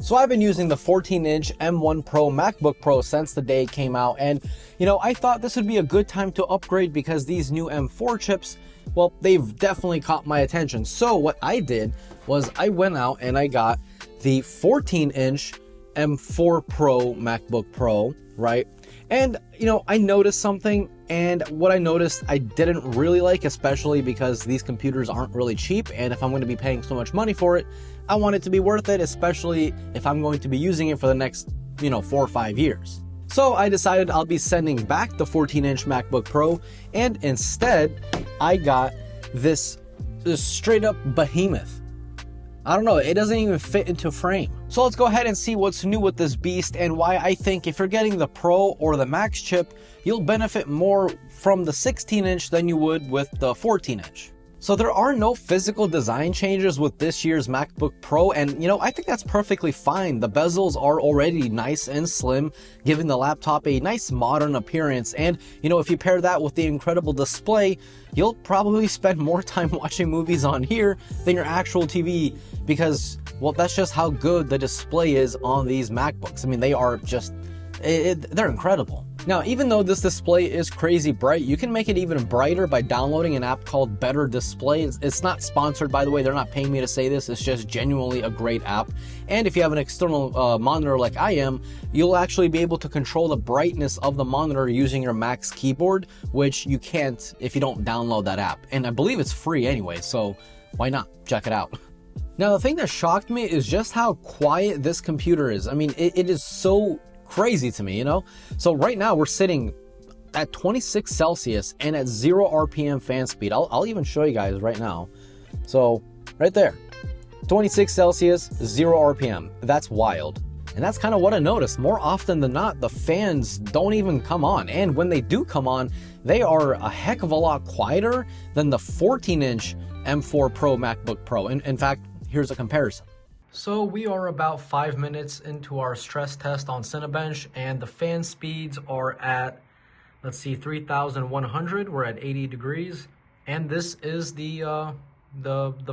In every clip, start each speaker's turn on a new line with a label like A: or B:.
A: So I've been using the 14-inch M1 Pro MacBook Pro since the day it came out, and I thought this would be a good time to upgrade because these new M4 chips, well, they've definitely caught my attention. So what I did was I went out and I got the 14-inch M4 Pro MacBook Pro, right? And I noticed something, and what I noticed I didn't really like, especially because these computers aren't really cheap, and if I'm going to be paying so much money for it, I want it to be worth it, especially if I'm going to be using it for the next 4 or 5 years. So I decided I'll be sending back the 14-inch MacBook Pro, and instead I got this straight up behemoth. I don't know, it doesn't even fit into frame. So let's go ahead and see what's new with this beast and why I think if you're getting the Pro or the Max chip, you'll benefit more from the 16-inch than you would with the 14-inch. So there are no physical design changes with this year's MacBook Pro, and I think that's perfectly fine. The bezels are already nice and slim, giving the laptop a nice modern appearance, and if you pair that with the incredible display, you'll probably spend more time watching movies on here than your actual TV, because, well, that's just how good the display is on these MacBooks. I mean, they are just, they're incredible. Now, even though this display is crazy bright, you can make it even brighter by downloading an app called Better Display. It's not sponsored, by the way. They're not paying me to say this. It's just genuinely a great app. And if you have an external monitor like I am, you'll actually be able to control the brightness of the monitor using your Mac's keyboard, which you can't if you don't download that app. And I believe it's free anyway, so why not? Check it out. Now, the thing that shocked me is just how quiet this computer is. I mean, it is so crazy to me, So right now we're sitting at 26 Celsius and at 0 RPM fan speed. I'll even show you guys right now. So right there, 26 Celsius, 0 RPM. That's wild. And that's kind of what I noticed. More often than not, the fans don't even come on. And when they do come on, they are a heck of a lot quieter than the 14-inch M4 Pro MacBook Pro. In fact, here's a comparison. So we are about 5 minutes into our stress test on Cinebench, and the fan speeds are at, let's see, 3,100. We're at 80 degrees, and this is the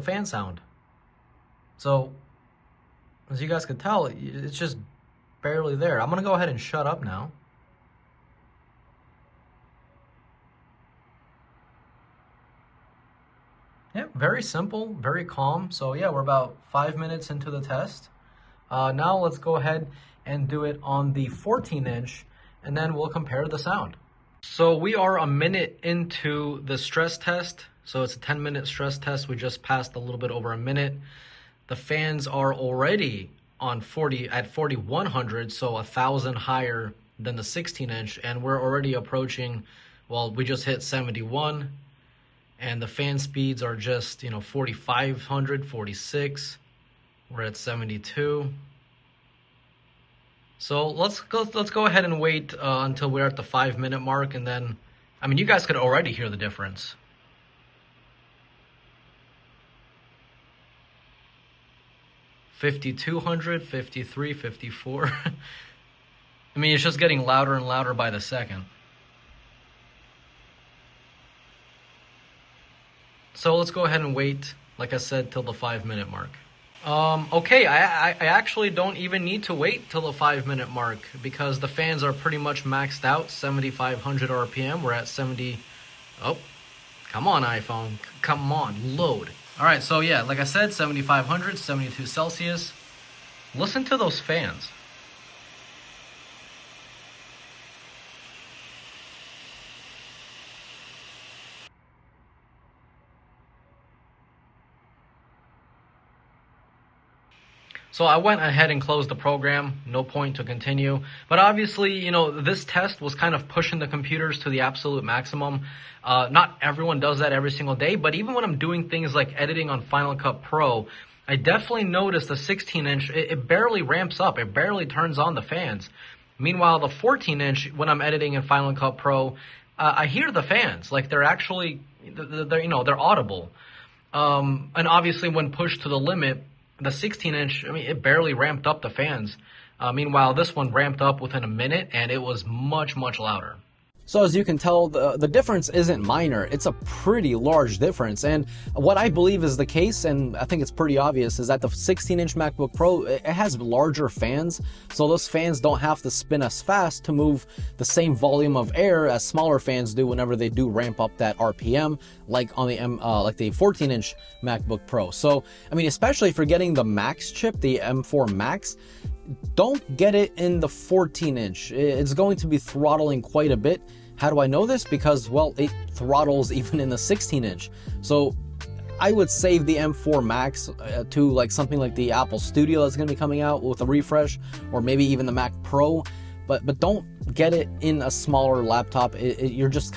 A: fan sound. So as you guys can tell, it's just barely there. I'm gonna go ahead and shut up now. Yeah, very simple, very calm. So yeah, we're about 5 minutes into the test. Now let's go ahead and do it on the 14-inch, and then we'll compare the sound. So we are a minute into the stress test. So it's a 10-minute stress test. We just passed a little bit over a minute. The fans are already on 4,100, so 1,000 higher than the 16-inch, and we're already approaching, well, we just hit 71. And the fan speeds are just, 4,500, 46. We're at 72. So let's go ahead and wait until we're at the 5-minute mark, and then, I mean, you guys could already hear the difference. $5,200, 53, 54. I mean, it's just getting louder and louder by the second. So let's go ahead and wait, like I said, till the 5-minute mark. Okay, I actually don't even need to wait till the 5-minute mark because the fans are pretty much maxed out, 7,500 RPM. We're at 70. Oh, come on, iPhone. Come on, load. All right, so yeah, like I said, 7,500, 72 Celsius. Listen to those fans. So I went ahead and closed the program, no point to continue. But obviously, this test was kind of pushing the computers to the absolute maximum. Not everyone does that every single day, but even when I'm doing things like editing on Final Cut Pro, I definitely noticed the 16-inch, it barely ramps up, it barely turns on the fans. Meanwhile, the 14-inch, when I'm editing in Final Cut Pro, I hear the fans, like they're actually, they're audible. And obviously when pushed to the limit, the 16-inch, I mean, it barely ramped up the fans. Meanwhile, this one ramped up within a minute, and it was much, much louder. So as you can tell, the difference isn't minor. It's a pretty large difference. And what I believe is the case, and I think it's pretty obvious, is that the 16-inch MacBook Pro, it has larger fans. So those fans don't have to spin as fast to move the same volume of air as smaller fans do whenever they do ramp up that RPM, like on the the 14-inch MacBook Pro. So, I mean, especially if you're getting the Max chip, the M4 Max, don't get it in the 14-inch. It's going to be throttling quite a bit. How do I know this? Because, well, it throttles even in the 16-inch. So I would save the M4 Max to like something like the Apple Studio that's going to be coming out with a refresh, or maybe even the Mac Pro. But don't get it in a smaller laptop. You're just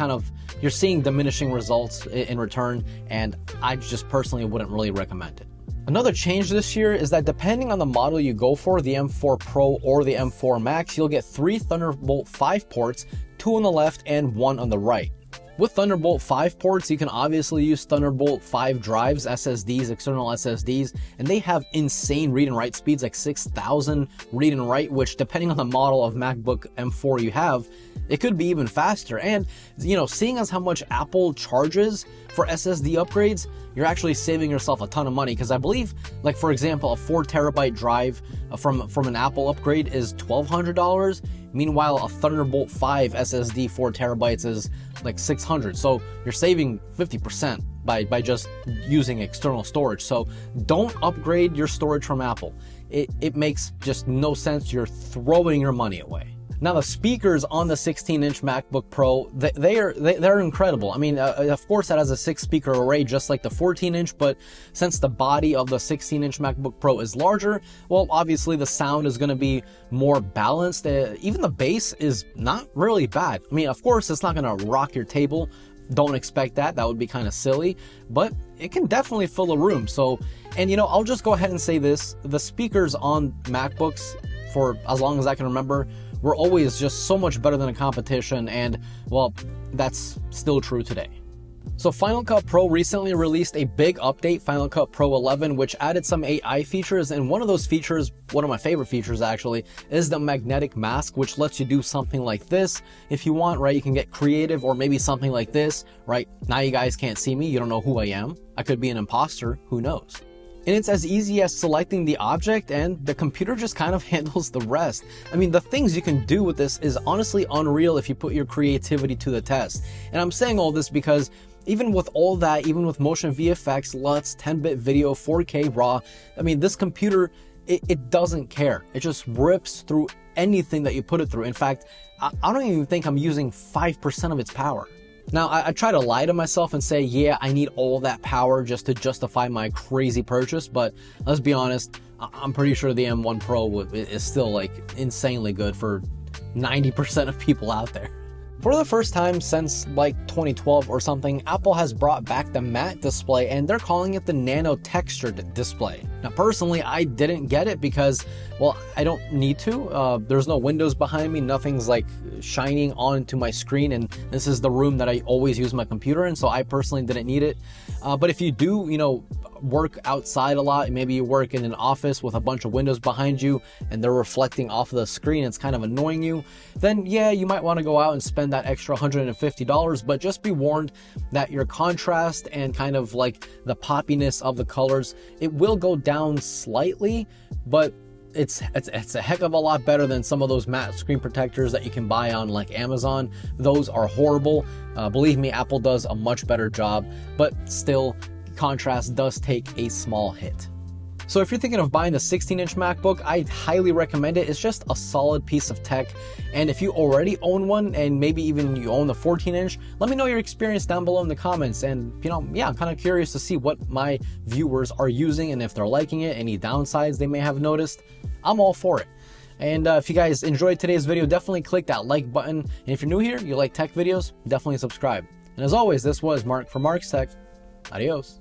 A: you're seeing diminishing results in return, and I just personally wouldn't really recommend it. Another change this year is that depending on the model you go for, the M4 Pro or the M4 Max, you'll get 3 Thunderbolt 5 ports, 2 on the left and 1 on the right. With Thunderbolt 5 ports, you can obviously use Thunderbolt 5 drives, SSDs, external SSDs, and they have insane read and write speeds, like 6,000 read and write, which depending on the model of MacBook M4 you have, it could be even faster. And, you know, seeing as how much Apple charges for SSD upgrades, you're actually saving yourself a ton of money, because I believe, like, for example, a 4 terabyte drive from an Apple upgrade is $1,200. Meanwhile, a Thunderbolt 5 SSD 4 terabytes is like $600. So you're saving 50% by just using external storage. So don't upgrade your storage from Apple. It makes just no sense. You're throwing your money away. Now, the speakers on the 16-inch MacBook Pro, they're incredible. I mean, of course, it has a 6-speaker array just like the 14-inch, but since the body of the 16-inch MacBook Pro is larger, well, obviously the sound is going to be more balanced. Even the bass is not really bad. I mean, of course, it's not going to rock your table. Don't expect that. That would be kind of silly, but it can definitely fill a room. So, and you know, I'll just go ahead and say this. The speakers on MacBooks, for as long as I can remember, were always just so much better than the competition, and well, that's still true today. So Final Cut Pro recently released a big update, Final Cut Pro 11, which added some AI features, and one of those features, one of my favorite features actually, is the magnetic mask, which lets you do something like this if you want, right? You can get creative, or maybe something like this, right? Now you guys can't see me, you don't know who I am. I could be an imposter, who knows? And it's as easy as selecting the object, and the computer just kind of handles the rest. I mean, the things you can do with this is honestly unreal if you put your creativity to the test. And I'm saying all this because even with all that, even with motion VFX, LUTs, 10-bit video, 4K RAW, I mean, this computer, it doesn't care. It just rips through anything that you put it through. In fact, I don't even think I'm using 5% of its power. Now, I try to lie to myself and say, yeah, I need all that power just to justify my crazy purchase, but let's be honest, I'm pretty sure the M1 Pro is still like insanely good for 90% of people out there. For the first time since like 2012 or something, Apple has brought back the matte display, and they're calling it the nano textured display. Now, personally, I didn't get it because, well, I don't need to. There's no windows behind me, nothing's like shining onto my screen, and this is the room that I always use my computer in, so I personally didn't need it. But if you do, you know, work outside a lot, maybe you work in an office with a bunch of windows behind you and they're reflecting off of the screen, it's kind of annoying you, then yeah, you might want to go out and spend that extra $150, but just be warned that your contrast and kind of like the poppiness of the colors, it will go down slightly, but it's a heck of a lot better than some of those matte screen protectors that you can buy on like Amazon. Those are horrible. Believe me, Apple does a much better job, but still, contrast does take a small hit. So if you're thinking of buying the 16-inch MacBook, I highly recommend it. It's just a solid piece of tech. And if you already own one, and maybe even you own the 14-inch, let me know your experience down below in the comments. And, you know, yeah, I'm kind of curious to see what my viewers are using and if they're liking it, any downsides they may have noticed. I'm all for it. And if you guys enjoyed today's video, definitely click that like button. And if you're new here, you like tech videos, definitely subscribe. And as always, this was Mark from Mark's Tech. Adios.